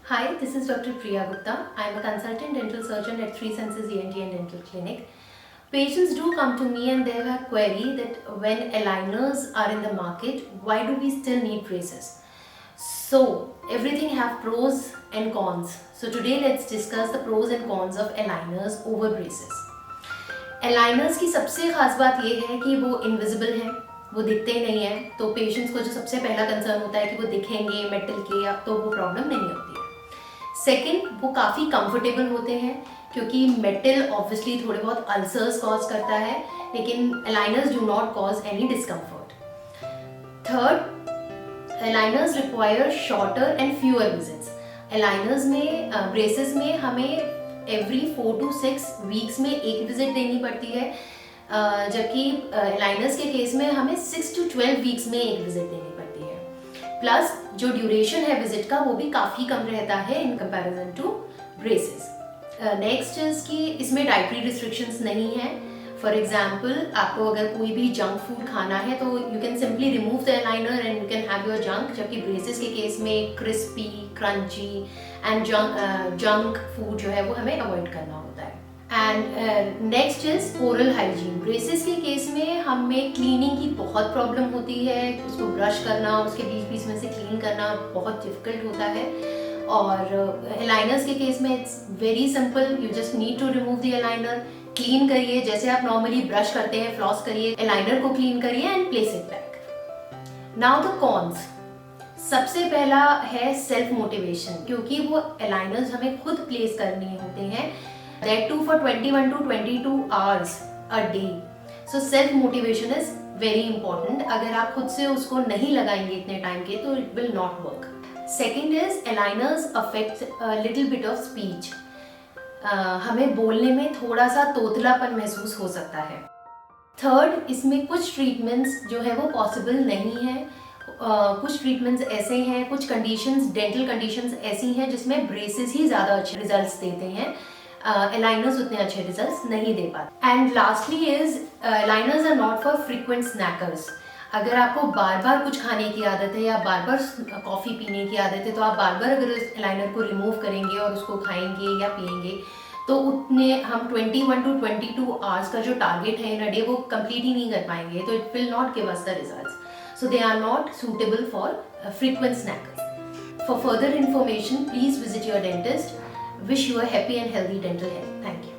Hi, this is Dr. Priya Gupta. I am a consultant dental surgeon at Three Senses ENT and Dental Clinic. Patients do come to me and they have a query that when aligners are in the market, why do we still need braces? So, everything have pros and cons. So today let's discuss the pros and cons of aligners over braces. Aligners की सबसे खास बात ये है कि वो invisible हैं, वो दिखते ही नहीं हैं, तो पेशेंट्स को जो सबसे पहला कंसर्न होता है कि वो दिखेंगे मेटल के, या तो वो प्रॉब्लम नहीं होती है। सेकेंड, वो काफ़ी कंफर्टेबल होते हैं क्योंकि मेटल ऑब्वियसली थोड़े बहुत अल्सर्स कॉज करता है, लेकिन aligners do not cause any discomfort. Third, aligners require shorter and fewer visits. Aligners में ब्रेसेस में हमें एवरी 4 to 6 वीक्स में एक विजिट देनी पड़ती है, जबकि अलाइनर्स के केस में हमें 6 to 12 वीक्स में एक विजिट देनी पड़ती है। प्लस जो ड्यूरेशन है विजिट का वो भी काफ़ी कम रहता है in comparison to braces. Next is कि इसमें डाइटरी रिस्ट्रिक्शंस नहीं है। फॉर एग्जाम्पल, आपको अगर कोई भी जंक फूड खाना है तो you can simply remove the aligner and you can have your junk, जबकि ब्रेसेस के केस में crispy, crunchy and junk food जो है वो हमें अवॉइड करना होता है। And next is oral hygiene. Braces के केस में हमें क्लीनिंग की बहुत प्रॉब्लम होती है, उसको ब्रश करना, उसके बीच बीच में से क्लीन करना बहुत डिफिकल्ट होता है। और अलाइनर्स के केस में it's very simple, you just need to remove the aligner, clean करिए जैसे आप नॉर्मली ब्रश करते हैं, फ्लॉस करिए, अलाइनर को क्लीन करिए and place it back. Now the cons. सबसे पहला है सेल्फ मोटिवेशन, क्योंकि वो अलाइनर्स हमें खुद प्लेस करने होते हैं, that too for 21 to 22 hours a day. So self motivation is very important. अगर आप खुद से उसको नहीं लगाएंगे इतने टाइम के तो it will not work. Second is aligners affect a little bit of speech. हमें बोलने में थोड़ा सा तोतलापन महसूस हो सकता है। थर्ड, इसमें कुछ ट्रीटमेंट्स जो है वो पॉसिबल नहीं है। कुछ ट्रीटमेंट्स ऐसे हैं, कुछ कंडीशंस, डेंटल कंडीशंस ऐसी हैं जिसमें ब्रेसेस ही ज़्यादा अच्छे रिजल्ट्स देते हैं, अलाइनर्स उतने अच्छे रिजल्ट्स नहीं दे पाते। And lastly is aligners are not for frequent snackers. अगर आपको बार बार कुछ खाने की आदत है या बार बार कॉफ़ी पीने की आदत है, तो आप बार बार अगर उस अलाइनर को रिमूव करेंगे और उसको खाएंगे या पिएंगे तो उतने हम 21 to 22 आवर्स का जो टारगेट है इन अ डे वो कंप्लीट ही नहीं कर पाएंगे, तो it will not give us the results. So they are not suitable for frequent snackers. For further information, please visit your dentist. Wish you a happy and healthy dental health. Thank you.